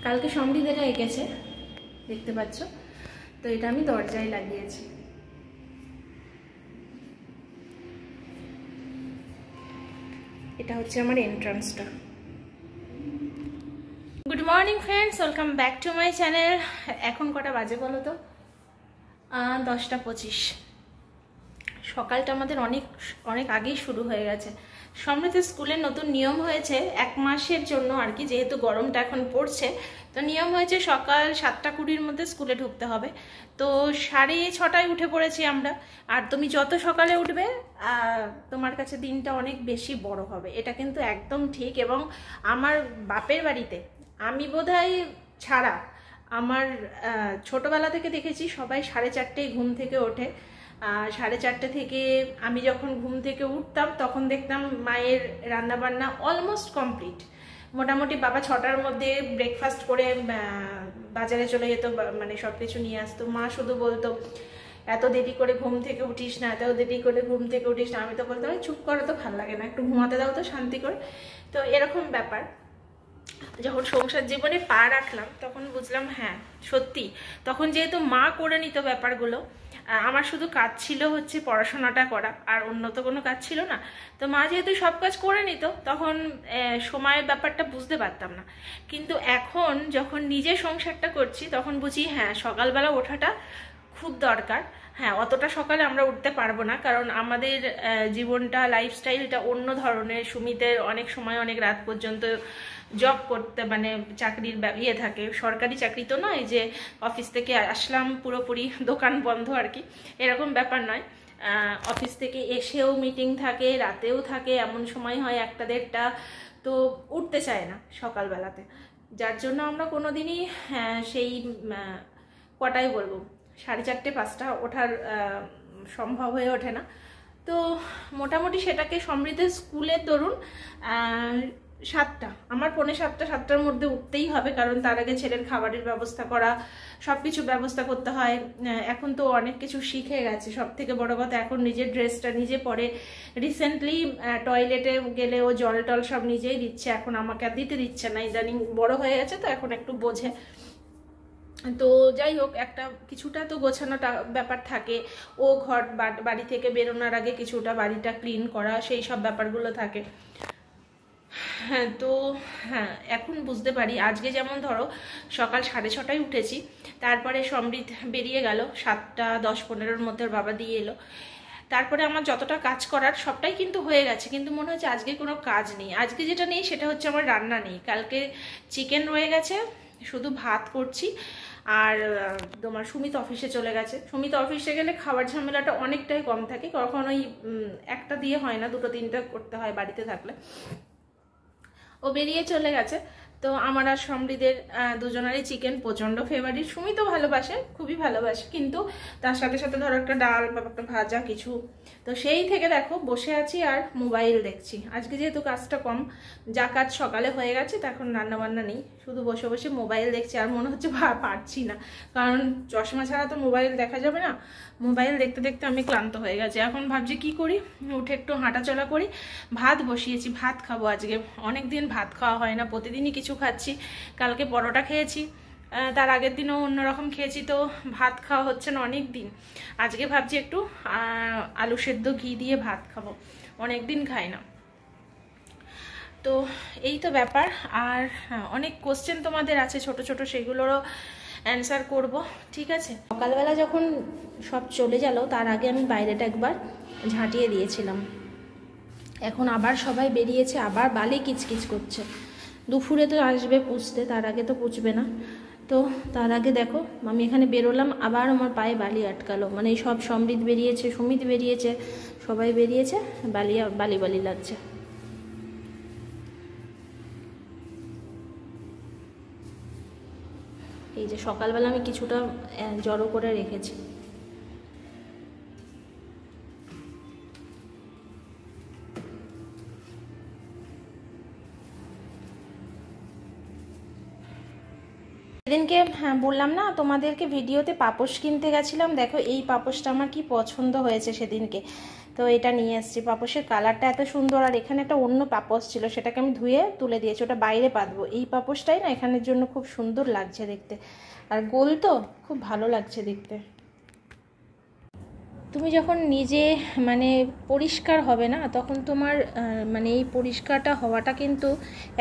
কালকে সমৃদ্ধ এটা এঁকেছে, দেখতে পাচ্ছ। তো এটা আমি দরজায় লাগিয়েছি। এটা হচ্ছে আমার এন্ট্রান্সটা। Good morning friends, welcome back to my channel. এখন কটা বাজে বলো তো? 10টা 25। সকালটা আমাদের অনেক অনেক আগেই শুরু হয়ে গেছে। সমৃদ্ধ স্কুলের নতুন নিয়ম হয়েছে 1 মাসের জন্য আর কি, যেহেতু গরমটা এখন পড়ছে, তো নিয়ম হয়েছে সকাল 7টা 20-র মধ্যে স্কুলে ঢুকতে হবে। তো 6:30টায় উঠে পড়েছি আমরা। আর তুমি যত সকালে উঠবে তোমার কাছে দিনটা অনেক বেশি বড় হবে, এটা কিন্তু একদম ঠিক। এবং আমার বাপের বাড়িতে আমি বোধহয় ছাড়া আমার ছোটবেলা থেকে দেখেছি সবাই 4:30টায় ঘুম থেকে ওঠে। 4:30 থেকে আমি যখন ঘুম থেকে উঠতাম তখন দেখতাম মায়ের রান্নাবান্না অলমোস্ট কমপ্লিট। মোটামুটি বাবা 6টার মধ্যে ব্রেকফাস্ট করে বাজারে চলে যেত, মানে সব কিছু নিয়ে আসতো। মা শুধু বলতো এত দেরি করে ঘুম থেকে উঠিস না, এত দেরি করে ঘুম থেকে উঠিস না। আমি তো বলতাম চুপ করো তো, ভাল লাগে না, একটু ঘুমাতে দাও তো শান্তি করে। তো এরকম ব্যাপার। যখন সংসার জীবনে পা রাখলাম তখন বুঝলাম হ্যাঁ সত্যি, তখন যেহেতু মা করে নিত ব্যাপারগুলো, আমার শুধু কাজ ছিল হচ্ছে পড়াশোনাটা করা, আর অন্য তো কোনো কাজ ছিল না। তো মা যেহেতু সব কাজ করে নিত তখন সময়ের ব্যাপারটা বুঝতে পারতাম না। কিন্তু এখন যখন নিজে সংসারটা করছি তখন বুঝি হ্যাঁ সকালবেলা ওঠাটা খুব দরকার। হ্যাঁ, অতটা সকালে আমরা উঠতে পারবো না, কারণ আমাদের জীবনটা, লাইফস্টাইলটা অন্য ধরনের। সুমিতের অনেক সময় অনেক রাত পর্যন্ত জব করতে, মানে চাকরির ইয়ে থাকে, সরকারি চাকরি তো নয় যে অফিস থেকে আসলাম পুরোপুরি দোকান বন্ধ আর কি, এরকম ব্যাপার নয়। অফিস থেকে এসেও মিটিং থাকে, রাতেও থাকে, এমন সময় হয় 1টা 1:30। তো উঠতে চায় না সকালবেলাতে, যার জন্য আমরা কোনোদিনই সেই কটাই বলবো 4:30 5টা ওঠার সম্ভব হয়ে ওঠে না। তো মোটামুটি সেটাকে সমৃদ্ধ স্কুলের দরুন 7টা, আমার 6:45 7টার মধ্যে উঠতেই হবে, কারণ তার আগে ছেলের খাবারের ব্যবস্থা করা, সব কিছু ব্যবস্থা করতে হয়। এখন তো অনেক কিছু শিখে গেছে, সব থেকে বড় কথা এখন নিজের ড্রেসটা নিজে পরে। রিসেন্টলি টয়লেটে গেলে ও জল টল সব নিজেই দিচ্ছে, এখন আমাকে আর দিতে দিচ্ছে না, ইদানিং বড় হয়ে গেছে তো এখন একটু বোঝে। তো যাই হোক, একটা কিছুটা তো গোছানোটা ব্যাপার থাকে। ও ঘর বাড়ি থেকে বেরোনোর আগে কিছুটা বাড়িটা ক্লিন করা, সেই সব ব্যাপারগুলো থাকে। হ্যাঁ, তো হ্যাঁ এখন বুঝতে পারি। আজকে যেমন ধরো সকাল 6:30টায় উঠেছি, তারপরে সমৃদ্ধ বেরিয়ে গেল 7:10-15-র মধ্যে ওর বাবা দিয়ে এলো। তারপরে আমার যতটা কাজ করার সবটাই কিন্তু হয়ে গেছে, কিন্তু মনে হচ্ছে আজকে কোনো কাজ নেই। আজকে যেটা নেই সেটা হচ্ছে আমার রান্না নেই। কালকে চিকেন রয়ে গেছে, শুধু ভাত করছি। আর তোমার সুমিত অফিসে চলে গেছে। সুমিত অফিসে গেলে খাবার ঝামেলাটা অনেকটাই কম থাকে, কখনোই একটা দিয়ে হয় না, 2-3টা করতে হয় বাড়িতে থাকলে। ও বেরিয়ে চলে গেছে। তো আমার আর সমৃদ্ধের দুজনেরই চিকেন প্রচণ্ড ফেভারিট। সুমিতও ভালোবাসে, খুবই ভালোবাসে, কিন্তু তার সাথে সাথে ধরো একটা ডাল বা একটা ভাজা কিছু। তো সেই থেকে দেখো বসে আছি আর মোবাইল দেখছি। আজকে যেহেতু কাজটা কম, যা কাজ সকালে হয়ে গেছে, তখন রান্নাবান্না নেই, শুধু বসে বসে মোবাইল দেখছি। আর মনে হচ্ছে পারছি না, কারণ চশমা ছাড়া তো মোবাইল দেখা যাবে না। মোবাইল দেখতে দেখতে আমি ক্লান্ত হয়ে গেছি। এখন ভাবছি কি করি, উঠে একটু হাঁটাচলা করি। ভাত বসিয়েছি, ভাত খাবো আজকে। অনেক দিন ভাত খাওয়া হয় না, প্রতিদিনই কিছু খাচ্ছি। কালকে পরোটা খেয়েছি, তার আগের দিনও অন্যরকম খেয়েছি, তো ভাত খাওয়া হচ্ছে না অনেক দিন। আজকে ভাবছি একটু আলু সেদ্ধ ঘি দিয়ে ভাত খাবো, অনেক দিন খাই না। তো এই তো ব্যাপার। আর অনেক কোশ্চেন তোমাদের আছে ছোট ছোট, সেগুলোরও অ্যান্সার করব, ঠিক আছে। সকালবেলা যখন সব চলে গেল তার আগে আমি বাইরেটা একবার ঝাঁটিয়ে দিয়েছিলাম। এখন আবার সবাই বেরিয়েছে, আবার বালি কিচকিচ করছে। দুপুরে তো আসবে পুছতে, তার আগে তো পুছবে না। তো তার আগে দেখো আমি এখানে বেরোলাম, আবার আমার পায়ে বালি আটকালো। মানে সব সমৃদ্ধ বেরিয়েছে, সুমিত বেরিয়েছে, সবাই বেরিয়েছে, বালি বালি লাগছে। এই যে সকালবেলা আমি কিছুটা জড়ো করে রেখেছি। সেদিনকে বললাম না তোমাদেরকে ভিডিওতে, পাপোশ কিনতে গেছিলাম। দেখো এই পাপোশটা আমার কি পছন্দ হয়েছে সেদিনকে। তো এটা নিয়ে এসেছি। পাপোশের কালারটা এত সুন্দর, আর এখানে একটা অন্য পাপোশ ছিল, সেটাকে আমি ধুয়ে তুলে দিয়েছি, ওটা বাইরে পাতবো। এই পাপোশটাই না এখানের জন্য খুব সুন্দর লাগছে দেখতে, আর গোল তো খুব ভালো লাগছে দেখতে। তুমি যখন নিজে মানে পরিষ্কার হবে না, তখন তোমার মানে এই পরিষ্কারটা হওয়াটা কিন্তু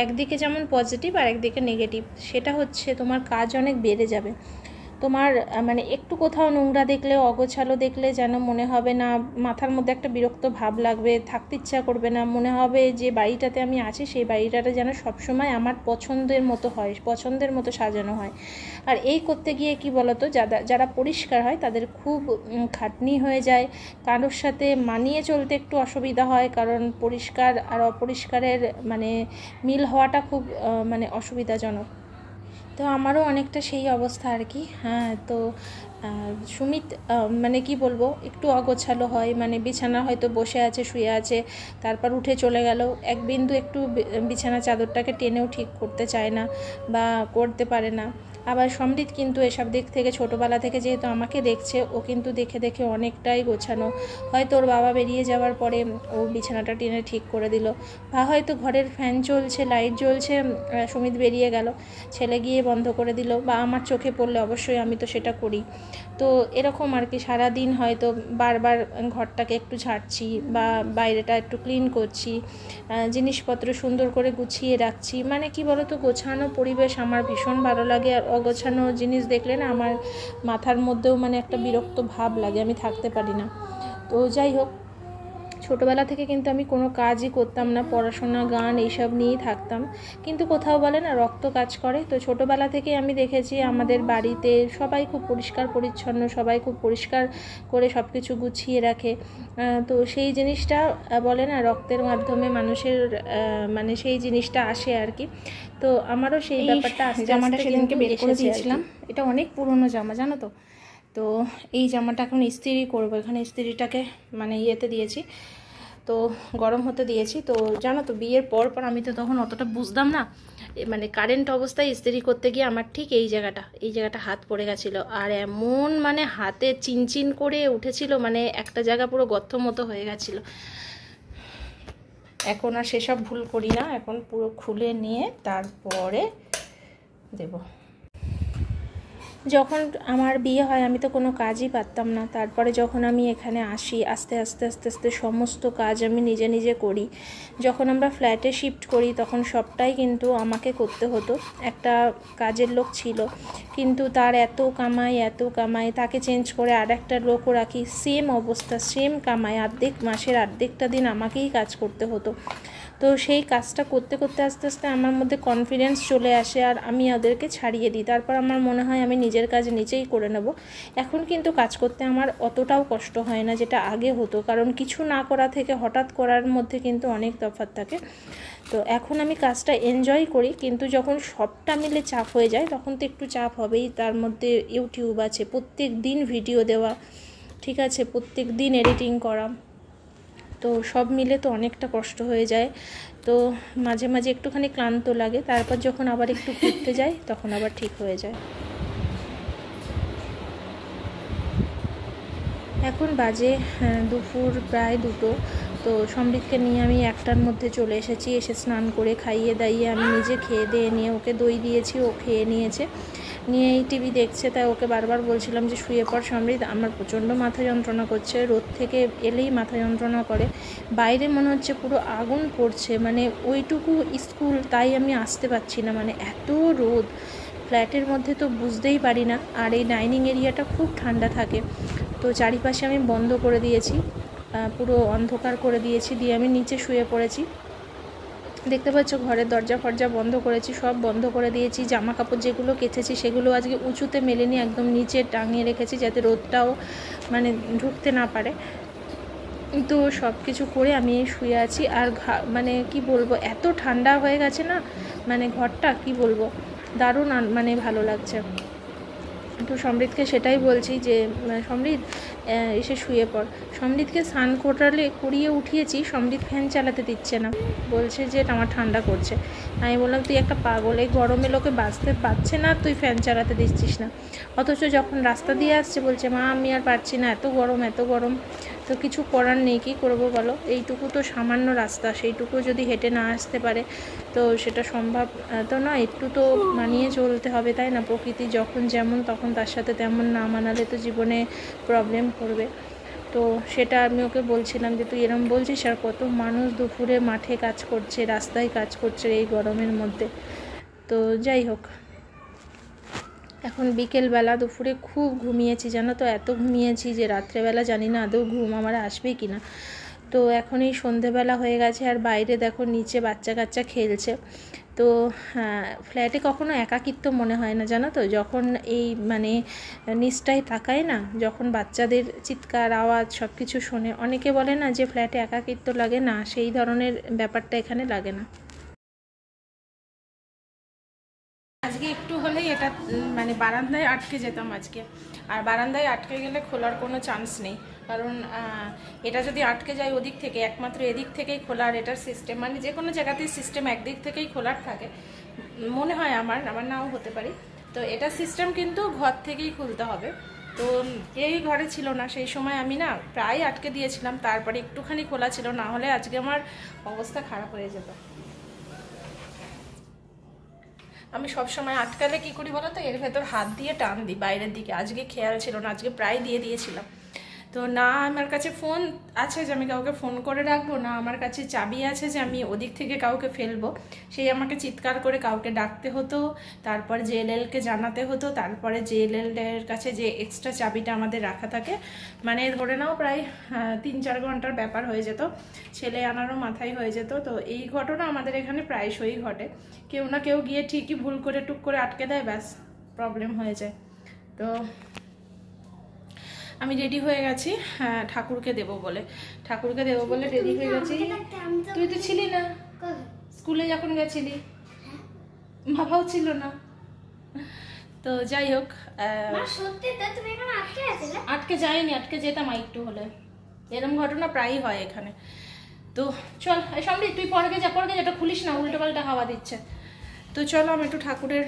একদিকে যেমন পজিটিভ আর একদিকে নেগেটিভ। সেটা হচ্ছে তোমার কাজ অনেক বেড়ে যাবে। তোমার মানে একটু কোথাও নোংরা দেখলে, অগোছালো দেখলে যেন মনে হবে না, মাথার মধ্যে একটা বিরক্ত ভাব লাগবে, থাকতে ইচ্ছা করবে না, মনে হবে যে বাড়িটাতে আমি আছি সেই বাড়িটাতে যেন সবসময় আমার পছন্দের মতো হয়, পছন্দের মতো সাজানো হয়। আর এই করতে গিয়ে কি বলতো, যারা পরিষ্কার হয় তাদের খুব খাটনি হয়ে যায়, কারোর সাথে মানিয়ে চলতে একটু অসুবিধা হয়, কারণ পরিষ্কার আর অপরিষ্কারের মানে মিল হওয়াটা খুব মানে অসুবিধাজনক। তো আমারও অনেকটা সেই অবস্থা আর কি। হ্যাঁ, তো সুমিত মানে কি বলবো, একটু অগোছালো হয়, মানে বিছানা হয়তো বসে আছে, শুয়ে আছে, তারপর উঠে চলে গেল, এক বিন্দু একটু বিছানা চাদরটাকে টেনেও ঠিক করতে চায় না বা করতে পারে না। আবার সমৃদ্ধ কিন্তু এসব দিক থেকে ছোটোবেলা থেকে যেহেতু আমাকে দেখছে, ও কিন্তু দেখে দেখে অনেকটাই গোছানো। হয়তো ওর বাবা বেরিয়ে যাওয়ার পরে ও বিছানাটা টেনে ঠিক করে দিল, বা হয়তো ঘরের ফ্যান চলছে, লাইট জ্বলছে, সুমিত বেরিয়ে গেল, ছেলে গিয়ে বন্ধ করে দিল, বা আমার চোখে পড়লে অবশ্যই আমি তো সেটা করি। তো এরকম আর কি, সারাদিন হয়তো বারবার ঘরটাকে একটু ঝাড়ছি বা বাইরেটা একটু ক্লিন করছি, জিনিসপত্র সুন্দর করে গুছিয়ে রাখছি। মানে কি বলতো, গোছানো পরিবেশ আমার ভীষণ ভালো লাগে, আর অগোছানো জিনিস দেখলে না আমার মাথার মধ্যেও মানে একটা বিরক্ত ভাব লাগে, আমি থাকতে পারি না। তো যাই হোক, ছোটোবেলা থেকে কিন্তু আমি কোনো কাজই করতাম না, পড়াশোনা, গান এইসব নিয়েই থাকতাম, কিন্তু কোথাও বলে না রক্ত কাজ করে। তো ছোটোবেলা থেকে আমি দেখেছি আমাদের বাড়িতে সবাই খুব পরিষ্কার পরিচ্ছন্ন, সবাই খুব পরিষ্কার করে সব কিছু গুছিয়ে রাখে। তো সেই জিনিসটা বলে না রক্তের মাধ্যমে মানুষের মানে সেই জিনিসটা আসে আর কি। তো আমারও সেই ব্যাপারটা জামাটা সেদিনকে বের করে দিয়েছিলাম, এটা অনেক পুরনো জামা জানো তো। তো এই জামাটা এখন ইস্ত্রি করবো, এখানে ইস্ত্রিটাকে মানে ইয়েতে দিয়েছি, তো গরম হতে দিয়েছি। তো জানো তো, বিয়ের পর আমি তো তখন অতটা বুঝতাম না, মানে কারেন্ট অবস্থায় ইস্ত্রি করতে গিয়ে আমার ঠিক এই জায়গাটা হাত পড়ে গেছিলো, আর এমন মানে হাতে চিনচিন করে উঠেছিল, মানে একটা জায়গা পুরো গর্ত মতো হয়ে গেছিলো। এখন আর সেসব ভুল করি না, এখন পুরো খুলে নিয়ে তারপরে দেব। যখন আমার বিয়ে হয় আমি তো কোনো কাজই পারতাম না, তারপরে যখন আমি এখানে আসি আস্তে আস্তে আস্তে আস্তে সমস্ত কাজ আমি নিজে নিজে করি। যখন আমরা ফ্ল্যাটে শিফট করি তখন সবটাই কিন্তু আমাকে করতে হতো। একটা কাজের লোক ছিল, কিন্তু তার এত কামাই, তাকে চেঞ্জ করে আর একটা লোকও রাখি, সেম অবস্থা, সেম কামাই, মাসের অর্ধেকটা দিন আমাকেই কাজ করতে হতো। তো সেই কাজটা করতে করতে আস্তে আস্তে আমার মধ্যে কনফিডেন্স চলে আসে, আর আমি ওদেরকে ছাড়িয়ে দিই। তারপর আমার মনে হয় আমি নিজের কাজ নিজেই করে নেব। এখন কিন্তু কাজ করতে আমার অতটাও কষ্ট হয় না যেটা আগে হতো, কারণ কিছু না করা থেকে হঠাৎ করার মধ্যে কিন্তু অনেক তফাৎ থাকে। তো এখন আমি কাজটা এনজয় করি, কিন্তু যখন সবটা মিলে চাপ হয়ে যায় তখন তো একটু চাপ হবেই। তার মধ্যে ইউটিউব আছে, প্রত্যেক দিন ভিডিও দেওয়া, ঠিক আছে, প্রত্যেক দিন এডিটিং করা, তো সব মিলে তো অনেকটা কষ্ট হয়ে যায়। তো মাঝে মাঝে একটুখানি ক্লান্ত লাগে, তারপর যখন আবার একটু ঘুরতে যাই তখন আবার ঠিক হয়ে যায়। এখন বাজে দুপুর প্রায় 2টো। তো সমৃদ্ধকে নিয়ে আমি 1টার মধ্যে চলে এসেছি, এসে স্নান করে খাইয়ে দাইয়ে আমি নিজে খেয়ে দিয়ে নিয়ে ওকে দই দিয়েছি, ও খেয়ে নিয়েছে, নিয়ে এই টিভি দেখছে। তাই ওকে বারবার বলছিলাম যে শুয়ে পড় সমৃদ্ধ, আমার প্রচণ্ড মাথা যন্ত্রণা করছে, রোদ থেকে এলেই মাথা যন্ত্রণা করে, বাইরে মনে হচ্ছে পুরো আগুন পড়ছে, মানে ওইটুকু স্কুল, তাই আমি আসতে পারছি না, মানে এত রোদ। ফ্ল্যাটের মধ্যে তো বুঝতেই পারি না, আর এই ডাইনিং এরিয়াটা খুব ঠান্ডা থাকে। তো চারিপাশে আমি বন্ধ করে দিয়েছি, পুরো অন্ধকার করে দিয়েছি, দিয়ে আমি নিচে শুয়ে পড়েছি। দেখতে পাচ্ছ ঘরের দরজা ফরজা বন্ধ করেছি, সব বন্ধ করে দিয়েছি। জামা কাপড় যেগুলো কেচেছি সেগুলো আজকে উঁচুতে মেলেনি, একদম নিচে টাঙিয়ে রেখেছি যাতে রোদটাও মানে ঢুকতে না পারে। তো সব কিছু করে আমি শুয়ে আছি, আর মানে কি বলবো, এত ঠান্ডা হয়ে গেছে না, মানে ঘরটা কি বলবো, দারুণ মানে ভালো লাগছে। তো সমৃদ্ধকে সেটাই বলছি যে সমৃদ্ধ এসে শুয়ে পড়। সমৃদ্ধকে স্নান করিয়ে উঠিয়েছি, সমৃদ্ধ ফ্যান চালাতে দিচ্ছে না, বলছে যে আমার ঠান্ডা করছে। আমি বললাম তুই একটা পাগল, এই গরমে লোকে বাঁচতে পারছে না, তুই ফ্যান চালাতে দিচ্ছিস না। অথচ যখন রাস্তা দিয়ে আসছে বলছে মা আমি আর পারছি না, এত গরম এত গরম। তো কিছু করার নেই, কী করবো বলো, এইটুকু তো সামান্য রাস্তা, সেইটুকু যদি হেঁটে না আসতে পারে তো সেটা সম্ভব তো নয়। একটু তো মানিয়ে চলতে হবে, তাই না? প্রকৃতি যখন যেমন তখন তার সাথে তেমন না মানালে তো জীবনে প্রবলেম করবে। তো সেটা আমি ওকে বলছিলাম যে তুই এরম বলছিস, আর কত মানুষ দুপুরে মাঠে কাজ করছে, রাস্তায় কাজ করছে এই গরমের মধ্যে। তো যাই হোক, এখন বিকেলবেলা, দুপুরে খুব ঘুমিয়েছি জানো তো, এত ঘুমিয়েছি যে রাত্রেবেলা জানি না আদৌ ঘুম আমার আসবে কি না। তো এখন এই সন্ধেবেলা হয়ে গেছে, আর বাইরে দেখো নিচে বাচ্চা কাচ্চা খেলছে। তো ফ্ল্যাটে কখনো একাকিত্ব মনে হয় না জানো তো, যখন এই মানে নিচটায় তাকায় না, যখন বাচ্চাদের চিৎকার আওয়াজ সব কিছু শোনে। অনেকে বলে না যে ফ্ল্যাটে একাকিত্ব লাগে, না সেই ধরনের ব্যাপারটা এখানে লাগে না। আজকে একটু হলেই এটা মানে বারান্দায় আটকে যেতাম আজকে, আর বারান্দায় আটকে গেলে খোলার কোনো চান্স নেই, কারণ এটা যদি আটকে যায় ওদিক থেকে, একমাত্র এদিক থেকেই খোলার এটার সিস্টেম, মানে যে কোনো জায়গাতেই সিস্টেম একদিক থেকেই খোলার থাকে মনে হয়, আমার নাও হতে পারি। তো এটা সিস্টেম কিন্তু ঘর থেকেই খুলতে হবে। তো এই ঘরে ছিল না সেই সময়, আমি না প্রায় আটকে দিয়েছিলাম, তারপরে একটুখানি খোলা ছিল, না হলে আজকে আমার অবস্থা খারাপ হয়ে যেত। আমি সবসময় আটকালে কি করি বলো তো, এর ভেতর হাত দিয়ে টান দিই বাইরের দিকে। আজকে খেয়াল ছিল না, আজকে প্রায় দিয়ে দিয়েছিলাম। তো না আমার কাছে ফোন আছে যে আমি কাউকে ফোন করে রাখবো, না আমার কাছে চাবি আছে যে আমি ওদিক থেকে কাউকে ফেলবো, সেই আমাকে চিৎকার করে কাউকে ডাকতে হতো, তারপর জেএলএলকে জানাতে হতো, তারপরে জেএলএলের কাছে যে এক্সট্রা চাবিটা আমাদের রাখা থাকে, মানে ধরে নাও প্রায় 3-4 ঘন্টার ব্যাপার হয়ে যেত, ছেলে আনারও মাথায় হয়ে যেত। তো এই ঘটনা আমাদের এখানে প্রায়শই ঘটে, কেউ না কেউ গিয়ে ঠিকই ভুল করে টুক করে আটকে দেয়, ব্যাস প্রবলেম হয়ে যায়। তো আমি রেডি হয়ে গেছি ঠাকুরকে দেবো বলে, রেডি হয়ে গেছি। তুই তো ছিলি না স্কুলে যখন গেছিলি, বাবাও ছিল না। তো যাই হোক, আটকে যায়নি, আটকে যেতাম একটু হলে, এরকম ঘটনা প্রায়ই হয় এখানে। তো চল সামনে তুই পরে যেটা খুলিস না, উল্টো পাল্টা হাওয়া দিচ্ছে। তো চলো আমি একটু ঠাকুরের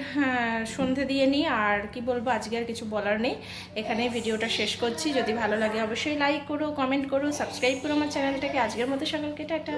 সন্ধে দিয়ে নিই, আর কি বলবো আজকে আর কিছু বলার নেই, এখানেই ভিডিওটা শেষ করছি। যদি ভালো লাগে অবশ্যই লাইক করো, কমেন্ট করো, সাবস্ক্রাইব করো আমার চ্যানেলটাকে। আজকের মতো সকলকে টাটা।